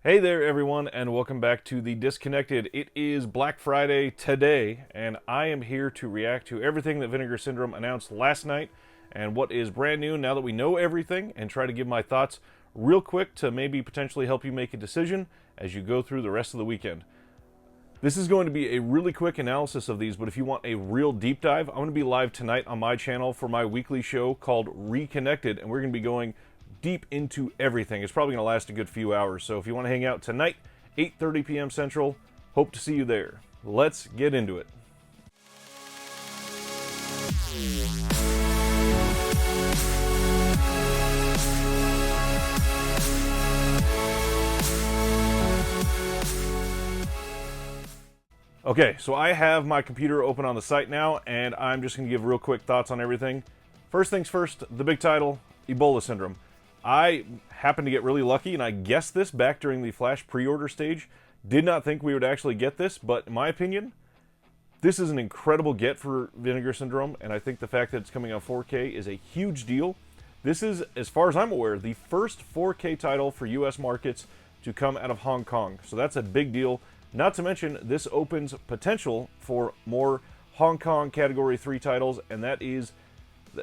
Hey there, everyone, and welcome back to The Disconnected. It is Black Friday today, and I am here to react to everything that Vinegar Syndrome announced last night and what is brand new now that we know everything, and try to give my thoughts real quick to maybe potentially help you make a decision as you go through the rest of the weekend. This is going to be a really quick analysis of these, but if you want a real deep dive, I'm going to be live tonight on my channel for my weekly show called Reconnected, and we're going to be going deep into everything. It's probably going to last a good few hours, so if you want to hang out tonight, 8:30 p.m. Central, hope to see you there. Let's get into it. Okay, so I have my computer open on the site now, and I'm just going to give real quick thoughts on everything. First things first, the big title, Ebola Syndrome. I happened to get really lucky, and I guessed this back during the Flash pre-order stage. Did not think we would actually get this, but in my opinion, this is an incredible get for Vinegar Syndrome, and I think the fact that it's coming on 4K is a huge deal. This is, as far as I'm aware, the first 4K title for US markets to come out of Hong Kong, so that's a big deal. Not to mention, this opens potential for more Hong Kong Category 3 titles, and that is,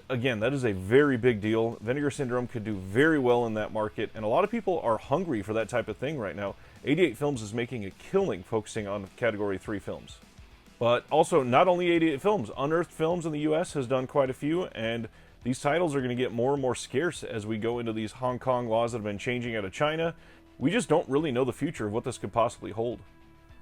again, that is a very big deal. Vinegar Syndrome could do very well in that market, and a lot of people are hungry for that type of thing right now. 88 Films is making a killing focusing on Category 3 films. But also, not only 88 Films, Unearthed Films in the US has done quite a few, and these titles are going to get more and more scarce as we go into these Hong Kong laws that have been changing out of China. We just don't really know the future of what this could possibly hold.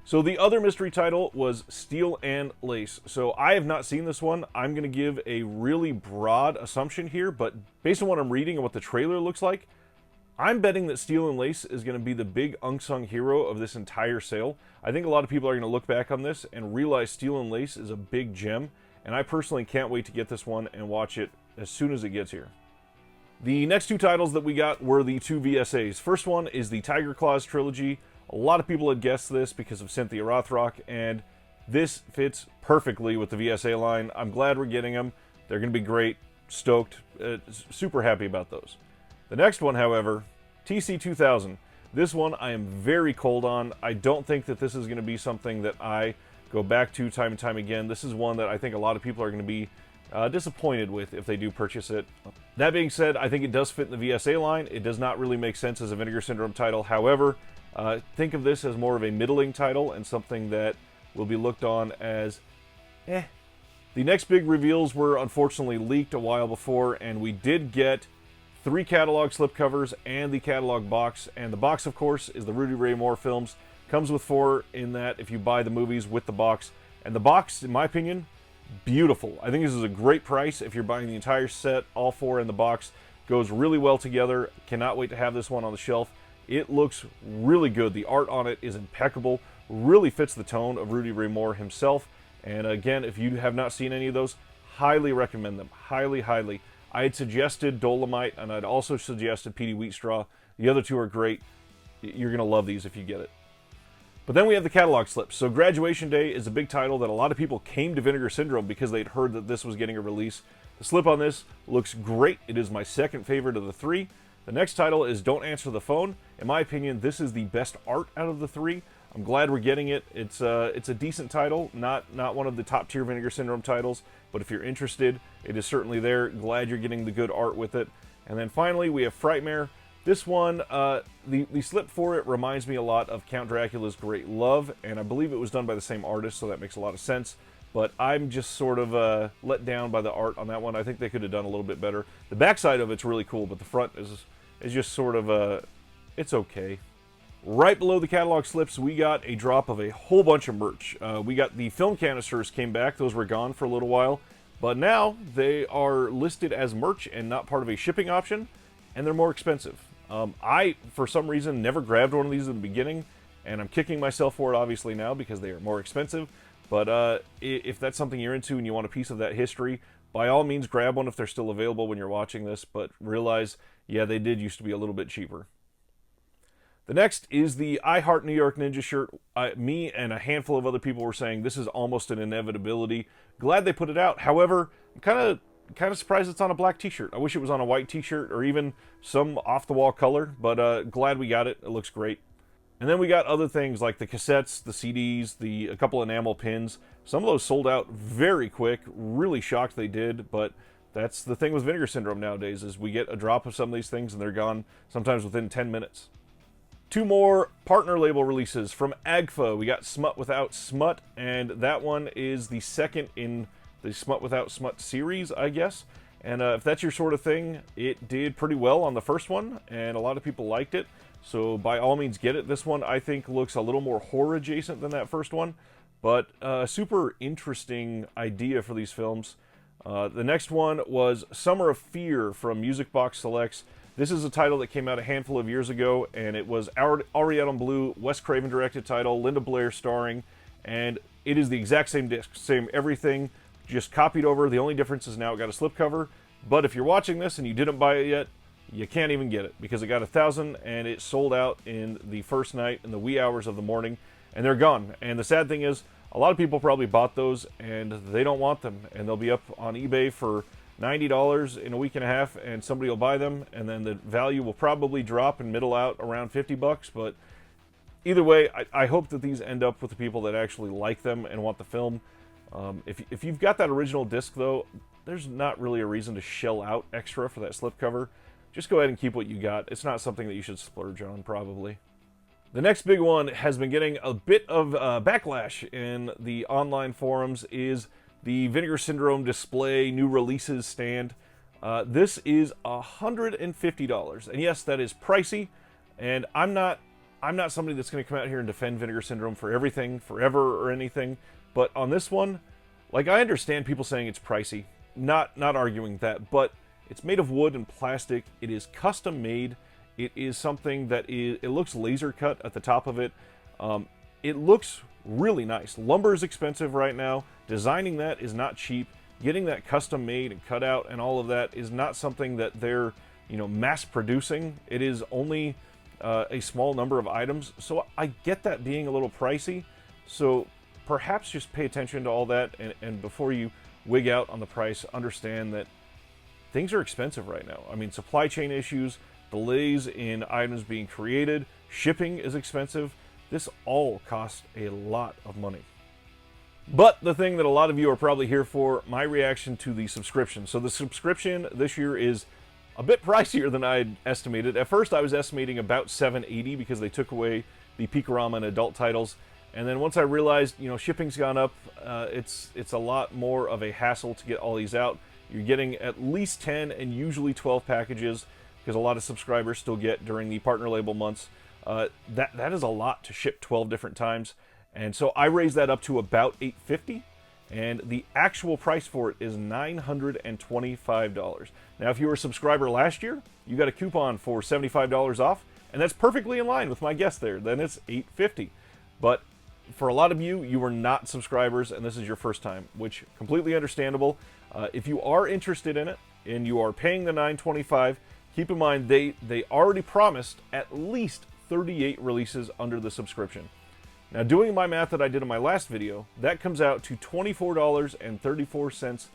So the other mystery title was Steel and Lace. So I have not seen this one. I'm going to give a really broad assumption here, but based on what I'm reading and what the trailer looks like, I'm betting that Steel and Lace is going to be the big unsung hero of this entire sale. I think a lot of people are going to look back on this and realize Steel and Lace is a big gem, and I personally can't wait to get this one and watch it as soon as it gets here. The next two titles that we got were the two VSAs. First one is the Tiger Claws trilogy. A lot of people had guessed this because of Cynthia Rothrock, and this fits perfectly with the VSA line. I'm glad we're getting them. They're going to be great. Stoked. Super happy about those. The next one, however, TC2000. This one I am very cold on. I don't think that this is going to be something that I go back to time and time again. This is one that I think a lot of people are going to be disappointed with if they do purchase it. That being said, I think it does fit in the VSA line. It does not really make sense as a Vinegar Syndrome title. However, think of this as more of a middling title and something that will be looked on as eh. The next big reveals were unfortunately leaked a while before, and we did get 3 catalog slipcovers and the catalog box. And the box, of course, is the Rudy Ray Moore films. Comes with 4 in that if you buy the movies with the box. And the box, in my opinion, beautiful. I think this is a great price if you're buying the entire set, all 4 in the box. Goes really well together. Cannot wait to have this one on the shelf. It looks really good. The art on it is impeccable. Really fits the tone of Rudy Ray Moore himself. And again, if you have not seen any of those, highly recommend them. Highly, highly. I had suggested Dolomite, and I'd also suggested Petey Wheatstraw. The other two are great. You're going to love these if you get it. But then we have the catalog slips. So Graduation Day is a big title that a lot of people came to Vinegar Syndrome because they'd heard that this was getting a release. The slip on this looks great. It is my second favorite of the 3. The next title is Don't Answer the Phone. In my opinion, this is the best art out of the 3. I'm glad we're getting it. It's a decent title, not one of the top tier Vinegar Syndrome titles, but if you're interested, it is certainly there. Glad you're getting the good art with it. And then finally, we have Frightmare. This one, the slip for it reminds me a lot of Count Dracula's Great Love, and I believe it was done by the same artist, so that makes a lot of sense. But I'm just sort of let down by the art on that one. I think they could have done a little bit better. The backside of it's really cool, but the front is just sort of it's okay. Right below the catalog slips, we got a drop of a whole bunch of merch. We got the film canisters came back. Those were gone for a little while, but now they are listed as merch and not part of a shipping option, and they're more expensive. I, for some reason, never grabbed one of these in the beginning, and I'm kicking myself for it obviously now because they are more expensive. But if that's something you're into and you want a piece of that history, by all means grab one if they're still available when you're watching this, but realize, yeah, they did used to be a little bit cheaper. The next is the I Heart New York Ninja shirt. Me and a handful of other people were saying this is almost an inevitability. Glad they put it out. However, I'm kind of surprised it's on a black t-shirt. I wish it was on a white t-shirt or even some off-the-wall color, but glad we got it. It looks great. And then we got other things like the cassettes, the CDs, a couple enamel pins. Some of those sold out very quick. Really shocked they did, but that's the thing with Vinegar Syndrome nowadays, is we get a drop of some of these things and they're gone sometimes within 10 minutes. Two more partner label releases from AGFA. We got Smut Without Smut, and that one is the second in the Smut Without Smut series, I guess. And if that's your sort of thing, it did pretty well on the first one, and a lot of people liked it. So by all means, get it. This one, I think, looks a little more horror adjacent than that first one, but a super interesting idea for these films. The next one was Summer of Fear from Music Box Selects. This is a title that came out a handful of years ago, and it was already out on Blue, Wes Craven directed title, Linda Blair starring, and it is the exact same disc, same everything, just copied over. The only difference is now it got a slipcover, but if you're watching this and you didn't buy it yet, you can't even get it, because it got 1,000 and it sold out in the first night in the wee hours of the morning, and they're gone. And the sad thing is, a lot of people probably bought those and they don't want them, and they'll be up on eBay for $90 in a week and a half, and somebody will buy them, and then the value will probably drop and middle out around 50 bucks. But either way, I hope that these end up with the people that actually like them and want the film. If you've got that original disc, though, there's not really a reason to shell out extra for that slipcover. Just go ahead and keep what you got. It's not something that you should splurge on, probably. The next big one has been getting a bit of backlash in the online forums, is the Vinegar Syndrome display new releases stand. This is $150, and yes, that is pricey. And I'm not somebody that's going to come out here and defend Vinegar Syndrome for everything, forever, or anything. But on this one, like, I understand people saying it's pricey. Not arguing that, but it's made of wood and plastic. It is custom made. It is something that it looks laser cut at the top of it. It looks really nice. Lumber is expensive right now. Designing that is not cheap. Getting that custom made and cut out and all of that is not something that they're, mass producing. It is only a small number of items. So I get that being a little pricey. So perhaps just pay attention to all that, and before you wig out on the price, understand that things are expensive right now. I mean, supply chain issues, delays in items being created, shipping is expensive. This all costs a lot of money. But the thing that a lot of you are probably here for, my reaction to the subscription. So the subscription this year is a bit pricier than I had estimated. At first I was estimating about $780 because they took away the Peakorama and adult titles. And then once I realized, shipping's gone up, it's a lot more of a hassle to get all these out. You're getting at least 10 and usually 12 packages, because a lot of subscribers still get during the partner label months. That is a lot to ship 12 different times. And so I raised that up to about $850, and the actual price for it is $925. Now, if you were a subscriber last year, you got a coupon for $75 off, and that's perfectly in line with my guess there. Then it's $850. But for a lot of you, you were not subscribers, and this is your first time, which completely understandable. If you are interested in it and you are paying the $925, keep in mind they already promised at least 38 releases under the subscription. Now, doing my math that I did in my last video, that comes out to $24.34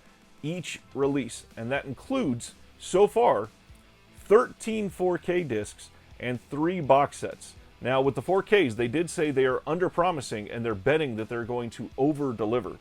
each release, and that includes, so far, 13 4K discs and 3 box sets. Now, with the 4Ks, they did say they are under-promising, and they're betting that they're going to over-deliver.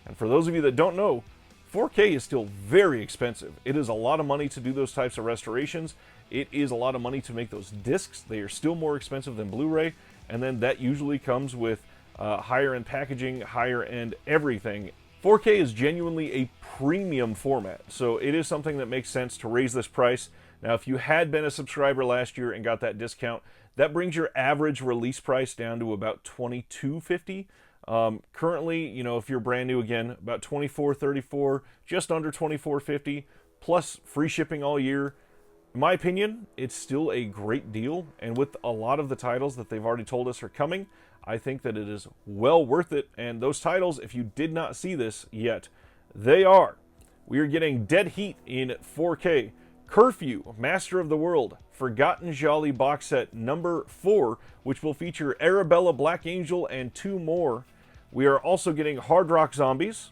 And for those of you that don't know, 4K is still very expensive. It is a lot of money to do those types of restorations. It is a lot of money to make those discs. They are still more expensive than Blu-ray, and then that usually comes with higher-end packaging, higher-end everything. 4K is genuinely a premium format, so it is something that makes sense to raise this price. Now, if you had been a subscriber last year and got that discount, that brings your average release price down to about $22.50. Currently, if you're brand new, again, about $24.34, just under $24.50, plus free shipping all year. In my opinion, it's still a great deal, and with a lot of the titles that they've already told us are coming, I think that it is well worth it. And those titles, if you did not see this yet, they are. We are getting Dead Heat in 4K, Curfew, Master of the World, Forgotten Jolly box set number 4, which will feature Arabella, Black Angel, and 2 more. We are also getting Hard Rock Zombies.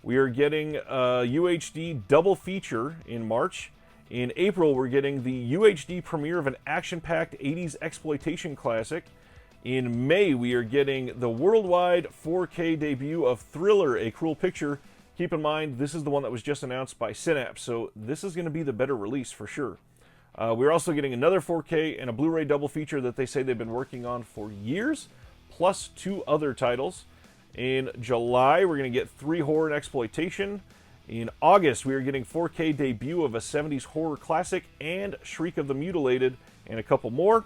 We are getting a UHD double feature in March. In April, we're getting the UHD premiere of an action-packed 80s exploitation classic. In May, we are getting the worldwide 4K debut of Thriller, A Cruel Picture. Keep in mind, this is the one that was just announced by Synapse, so this is going to be the better release for sure. We're also getting another 4K and a Blu-ray double feature that they say they've been working on for years, plus 2 other titles. In July, we're going to get 3 horror and exploitation. In August, we are getting 4K debut of a 70s horror classic and Shriek of the Mutilated, and a couple more.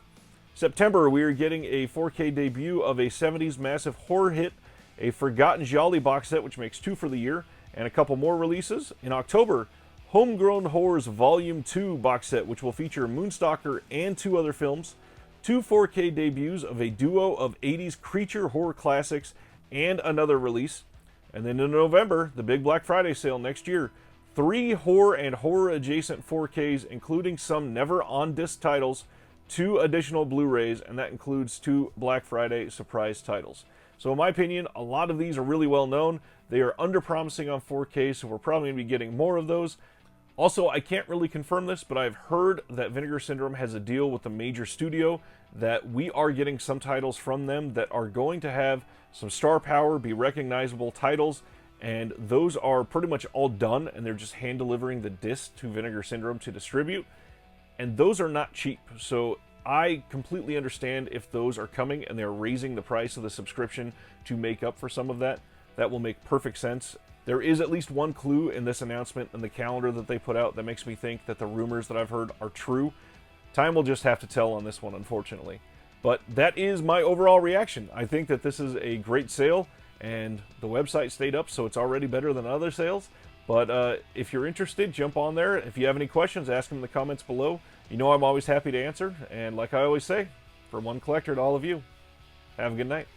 September, we are getting a 4K debut of a 70s massive horror hit, a Forgotten Jolly box set, which makes 2 for the year, and a couple more releases. In October, Homegrown Horrors Volume 2 box set, which will feature Moonstalker and 2 other films, 2 4K debuts of a duo of 80s creature horror classics, and another release. And then in November, the big Black Friday sale next year, 3 horror and horror-adjacent 4Ks, including some never-on-disc titles, 2 additional Blu-rays, and that includes 2 Black Friday surprise titles. So in my opinion, a lot of these are really well known. They are under-promising on 4K, so we're probably going to be getting more of those. Also, I can't really confirm this, but I've heard that Vinegar Syndrome has a deal with a major studio that we are getting some titles from them that are going to have some star power, be recognizable titles, and those are pretty much all done, and they're just hand-delivering the disc to Vinegar Syndrome to distribute. And those are not cheap, so I completely understand if those are coming and they're raising the price of the subscription to make up for some of that. That will make perfect sense. There is at least one clue in this announcement and the calendar that they put out that makes me think that the rumors that I've heard are true. Time will just have to tell on this one, unfortunately. But that is my overall reaction. I think that this is a great sale, and the website stayed up, so it's already better than other sales. But if you're interested, jump on there. If you have any questions, ask them in the comments below. You know I'm always happy to answer. And like I always say, from one collector to all of you, have a good night.